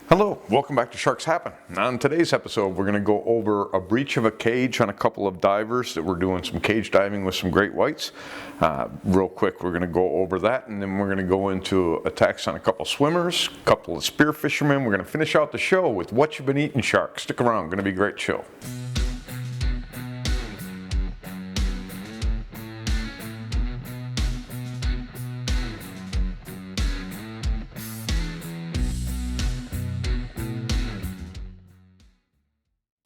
Hello, welcome back to Sharks Happen. On today's episode, we're going to go over a breach of a cage on a couple of divers that were doing some cage diving with some great whites. Real quick, we're going to go over that, and then we're going to go into attacks on a couple swimmers, a couple of spear fishermen. We're going to finish out the show with what you've been eating, sharks. Stick around, going to be a great show.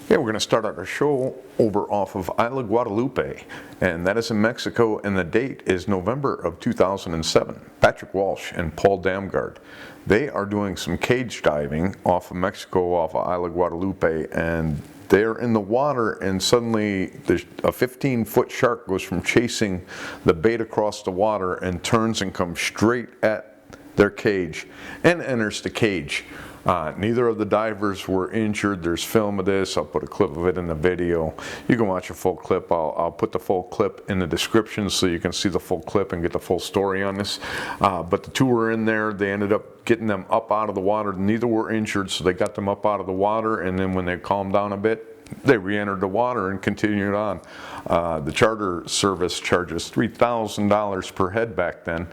Yeah, we're going to start out our show over off of Isla Guadalupe, and that is in Mexico, and the date is November of 2007. Patrick Walsh and Paul Damgaard, they are doing some cage diving off of Mexico, off of Isla Guadalupe, and they're in the water, and suddenly a 15-foot shark goes from chasing the bait across the water and turns and comes straight at their cage and enters the cage. Neither of the divers were injured. There's film of this. I'll put a clip of it in the video. You can watch a full clip. I'll put the full clip in the description so you can see the full clip and get the full story on this. But the two were in there. They ended up getting them up out of the water. Neither were injured, so they got them up out of the water, and then when they calmed down a bit, they re-entered the water and continued on. The charter service charges $3,000 per head back then,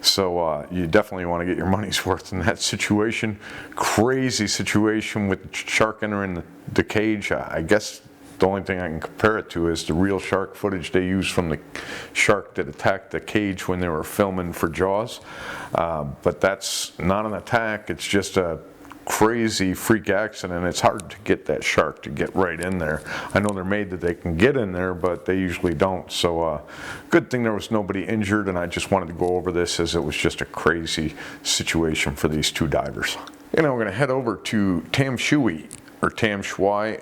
so you definitely want to get your money's worth in that situation. Crazy situation with the shark entering the cage. I guess the only thing I can compare it to is the real shark footage they used from the shark that attacked the cage when they were filming for Jaws. But that's not an attack, it's just a crazy freak accident. It's hard to get that shark to get right in there. I know they're made that they can get in there, but they usually don't. So good thing there was nobody injured, and I just wanted to go over this as it was just a crazy situation for these two divers. And now we're going to head over to Ching-Hui,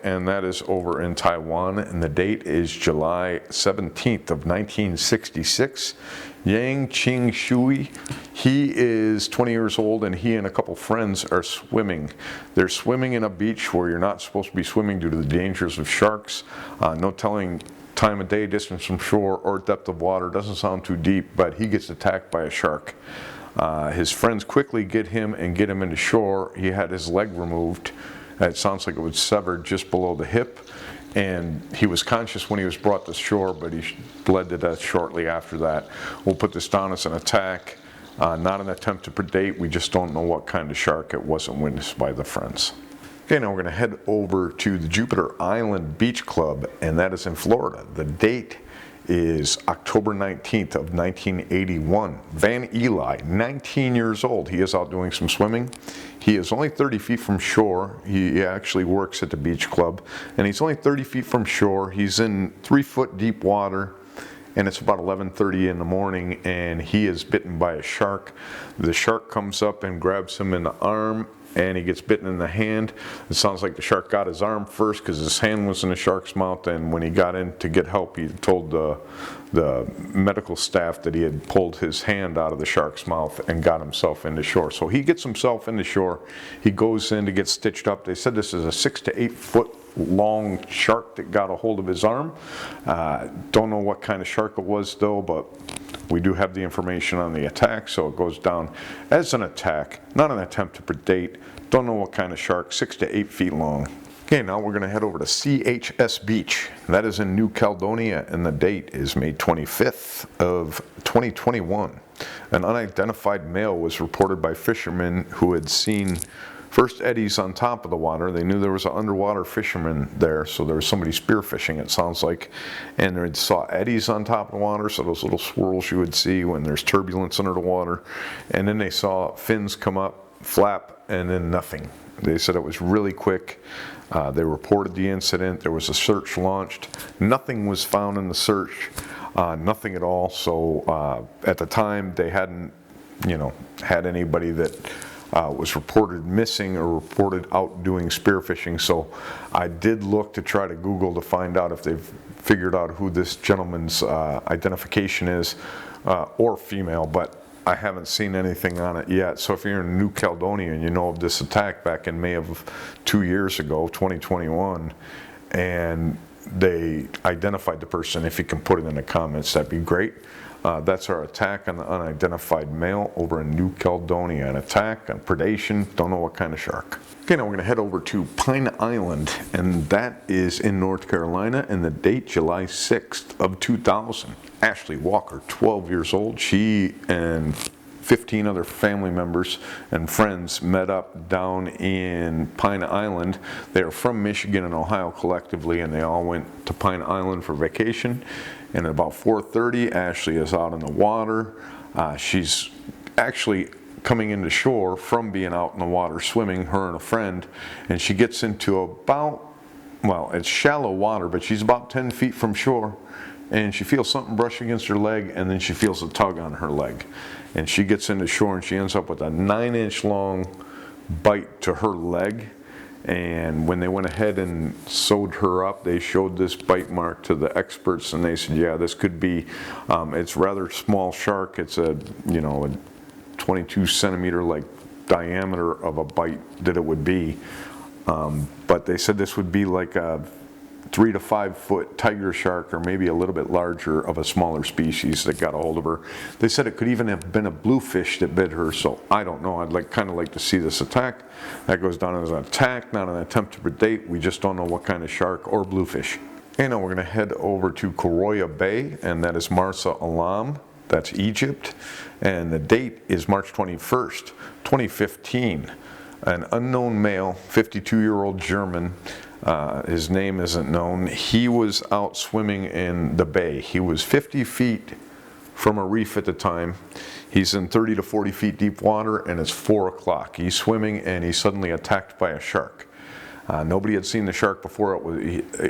and that is over in Taiwan, and the date is July 17th of 1966. Ching-Hui, he is 20 years old, and he and a couple friends are swimming. They're swimming in a beach where you're not supposed to be swimming due to the dangers of sharks. No telling time of day, distance from shore, or depth of water. Doesn't sound too deep, but he gets attacked by a shark. His friends quickly get him into shore. He had his leg removed. It sounds like it was severed just below the hip, and he was conscious when he was brought to shore, but he bled to death shortly after that. We'll put this down as an attack, not an attempt to predate. We just don't know what kind of shark. It wasn't witnessed by the friends. Okay, now we're going to head over to the Jupiter Island Beach Club, and that is in Florida. The date is October 19th of 1981. Van Eli, 19 years old. He is out doing some swimming. He is only 30 feet from shore. He actually works at the beach club, and he's only 30 feet from shore. He's in 3-foot deep water, and it's about 11:30 in the morning, and he is bitten by a shark. The shark comes up and grabs him in the arm, and he gets bitten in the hand. It sounds like the shark got his arm first because his hand was in the shark's mouth, and when he got in to get help, he told the medical staff that he had pulled his hand out of the shark's mouth and got himself into shore. So he gets himself into shore. He goes in to get stitched up. They said this is a 6 to 8 foot long shark that got a hold of his arm. Don't know what kind of shark it was though, but we do have the information on the attack, so it goes down as an attack, not an attempt to predate. Don't know what kind of shark, 6 to 8 feet long. Okay, now we're going to head over to CHS Beach. That is in New Caledonia, and the date is May 25th of 2021. An unidentified male was reported by fishermen who had seen first eddies on top of the water. They knew there was an underwater fisherman there, so there was somebody spearfishing, it sounds like. And they saw eddies on top of the water, so those little swirls you would see when there's turbulence under the water. And then they saw fins come up, flap, and then nothing. They said it was really quick. They reported the incident. There was a search launched. Nothing was found in the search, nothing at all. So at the time, they hadn't, had anybody that was reported missing or reported out doing spearfishing. So I did look to try to Google to find out if they've figured out who this gentleman's identification is, or female, but I haven't seen anything on it yet. So if you're in New Caledonia and you know of this attack back in May of 2 years ago, 2021, and they identified the person, if you can put it in the comments, that'd be great. That's our attack on the unidentified male over in New Caledonia. An attack on predation, don't know what kind of shark. Okay, now we're going to head over to Pine Island, and that is in North Carolina, and the date July 6th of 2000. Ashley Walker, 12 years old, she and 15 other family members and friends met up down in Pine Island. They are from Michigan and Ohio collectively, and they all went to Pine Island for vacation. And at about 4:30, Ashley is out in the water. She's actually coming into shore from being out in the water swimming, her and a friend, and she gets into about, well, it's shallow water, but she's about 10 feet from shore, and she feels something brush against her leg, and then she feels a tug on her leg. And she gets into shore, and she ends up with a 9-inch long bite to her leg. And when they went ahead and sewed her up, they showed this bite mark to the experts, and they said, yeah, this could be, it's rather small shark. It's a 22 centimeter like diameter of a bite that it would be. But they said this would be like a 3 to 5 foot tiger shark, or maybe a little bit larger of a smaller species that got a hold of her. They said it could even have been a bluefish that bit her, so I don't know. I'd kind of like to see this attack. That goes down as an attack, not an attempt to predate. We just don't know what kind of shark or bluefish. Okay, now we're going to head over to Koroya Bay, and that is Marsa Alam. That's Egypt, and the date is March 21st, 2015. An unknown male, 52-year-old German, his name isn't known. He was out swimming in the bay. He was 50 feet from a reef at the time. He's in 30 to 40 feet deep water, and it's 4 o'clock. He's swimming, and he's suddenly attacked by a shark. Nobody had seen the shark before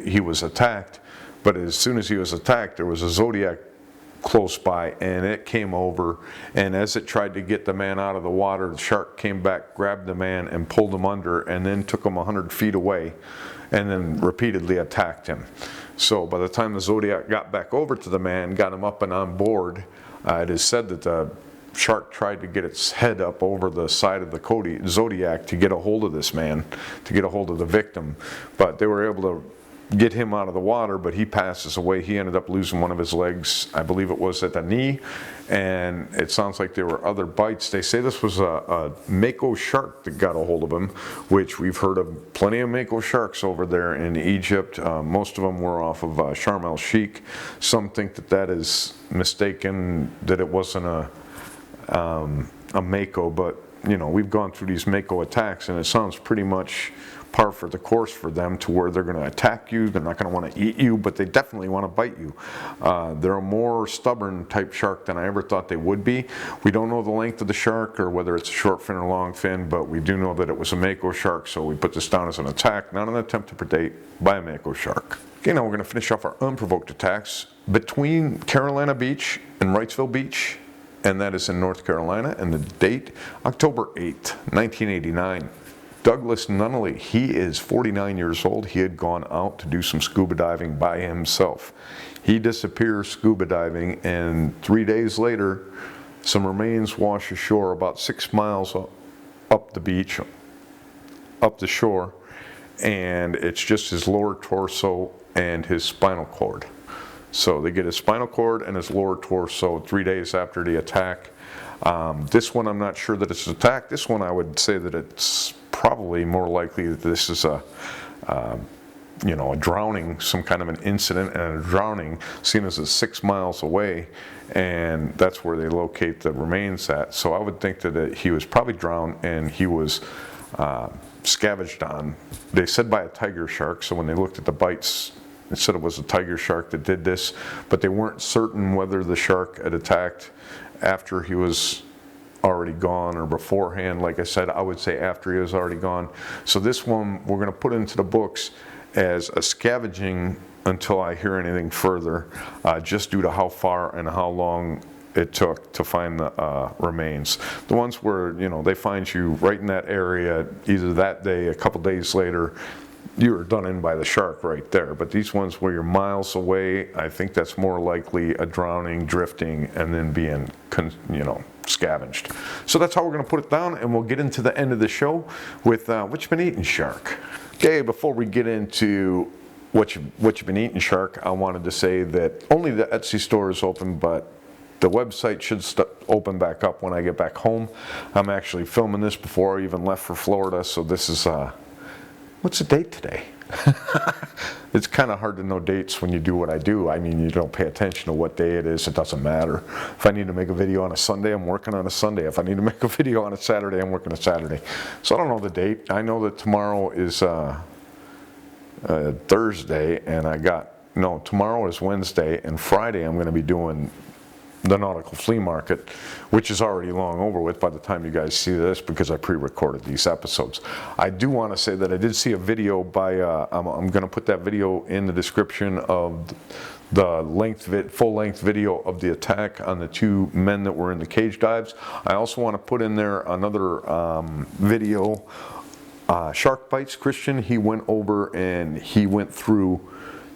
he was attacked, but as soon as he was attacked, there was a Zodiac close by, and it came over, and as it tried to get the man out of the water, the shark came back, grabbed the man, and pulled him under, and then took him 100 feet away, and then repeatedly attacked him. So by the time the Zodiac got back over to the man, got him up and on board, it is said that the shark tried to get its head up over the side of the Zodiac to get a hold of this man, to get a hold of the victim, but they were able to get him out of the water, but he passes away. He ended up losing one of his legs, I believe it was at the knee, and it sounds like there were other bites. They say this was a Mako shark that got a hold of him, which we've heard of plenty of Mako sharks over there in Egypt. Most of them were off of Sharm el-Sheikh. Some think that that is mistaken, that it wasn't a Mako, but we've gone through these Mako attacks, and it sounds pretty much par for the course for them, to where they're going to attack you. They're not going to want to eat you, but they definitely want to bite you. They're a more stubborn type shark than I ever thought they would be. We don't know the length of the shark, or whether it's a short fin or long fin, but we do know that it was a Mako shark, so we put this down as an attack, not an attempt to predate by a Mako shark. Okay, now we're going to finish off our unprovoked attacks between Carolina Beach and Wrightsville Beach, and that is in North Carolina, and the date, October 8th, 1989. Douglas Nunnely, he is 49 years old. He had gone out to do some scuba diving by himself. He disappears scuba diving, and 3 days later, some remains wash ashore about 6 miles up the beach, up the shore, and it's just his lower torso and his spinal cord. So they get his spinal cord and his lower torso 3 days after the attack. This one, I'm not sure that it's an attack. This one, I would say that it's probably more likely that this is a drowning, some kind of an incident and a drowning, seeing as it's 6 miles away, and that's where they locate the remains at. So I would think that he was probably drowned, and he was scavenged on. They said by a tiger shark, so when they looked at the bites, it said it was a tiger shark that did this, but they weren't certain whether the shark had attacked after he was already gone or beforehand. Like I said, I would say after he was already gone. So this one we're going to put into the books as a scavenging until I hear anything further, just due to how far and how long it took to find the remains. The ones where they find you right in that area, either that day, a couple days later, you were done in by the shark right there. But these ones where you're miles away, I think that's more likely a drowning, drifting, and then being, scavenged. So that's how we're going to put it down, and we'll get into the end of the show with what you've been eating, shark. Okay, before we get into what you've been eating, shark, I wanted to say that only the Etsy store is open, but the website should open back up when I get back home. I'm actually filming this before I even left for Florida, so this is, what's the date today? It's kind of hard to know dates when you do what I do. I mean, you don't pay attention to what day it is, it doesn't matter. If I need to make a video on a Sunday, I'm working on a Sunday. If I need to make a video on a Saturday, I'm working a Saturday. So I don't know the date. I know that tomorrow is Thursday, and tomorrow is Wednesday, and Friday I'm going to be doing the nautical flea market, which is already long over with by the time you guys see this because I pre-recorded these episodes. I do want to say that I did see a video by, I'm going to put that video in the description of the full-length video of the attack on the two men that were in the cage dives. I also want to put in there another video, Shark Bites Christian. He went over and he went through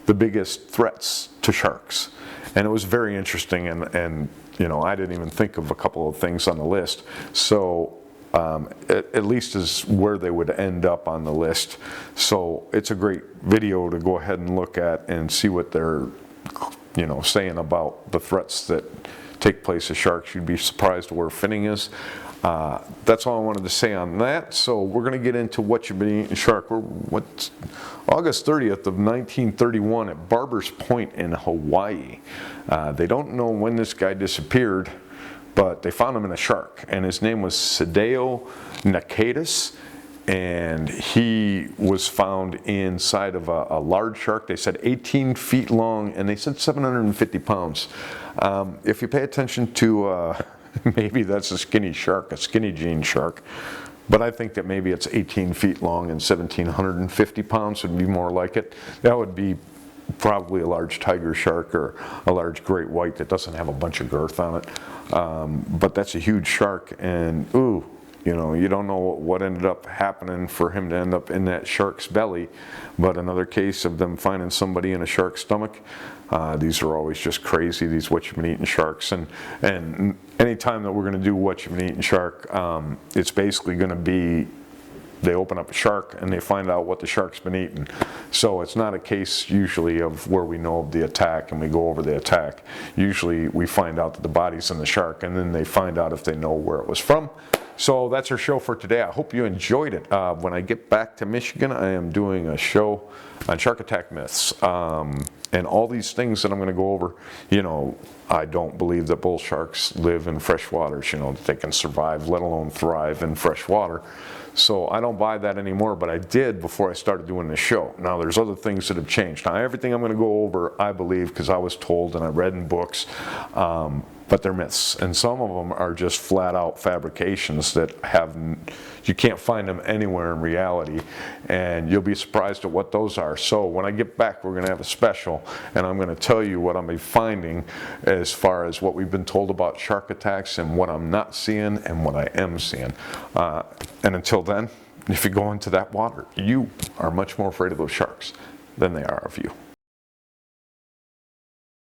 the biggest threats to sharks. And it was very interesting, and you know, I didn't even think of a couple of things on the list. So at least is where they would end up on the list. So it's a great video to go ahead and look at and see what they're, you know, saying about the threats that take place to sharks. You'd be surprised where finning is. That's all I wanted to say on that. So we're going to get into what you've been eating shark. What's August 30th of 1931 at Barber's Point in Hawaii. They don't know when this guy disappeared, but they found him in a shark, and his name was Sadao Nakatus, and he was found inside of a large shark. They said 18 feet long, and they said 750 pounds. If you pay attention to maybe that's a skinny shark, a skinny jean shark, but I think that maybe it's 18 feet long and 1,750 pounds would be more like it. That would be probably a large tiger shark or a large great white that doesn't have a bunch of girth on it. But that's a huge shark, and ooh, you know, you don't know what ended up happening for him to end up in that shark's belly. But another case of them finding somebody in a shark's stomach. These are always just crazy, these what you've been eating sharks. And anytime that we're going to do what you've been eating shark, it's basically going to be they open up a shark and they find out what the shark's been eating. So it's not a case usually of where we know of the attack and we go over the attack. Usually we find out that the body's in the shark, and then they find out if they know where it was from. So that's our show for today. I hope you enjoyed it. When I get back to Michigan, I am doing a show on shark attack myths. And all these things that I'm going to go over, you know, I don't believe that bull sharks live in fresh waters, you know, that they can survive, let alone thrive in fresh water. So I don't buy that anymore, but I did before I started doing this show. Now there's other things that have changed. Now everything I'm going to go over, I believe, because I was told and I read in books, but they're myths. And some of them are just flat out fabrications that you can't find them anywhere in reality. And you'll be surprised at what those are. So when I get back, we're going to have a special, and I'm going to tell you what I'm finding as far as what we've been told about shark attacks and what I'm not seeing and what I am seeing. And until then, if you go into that water, you are much more afraid of those sharks than they are of you.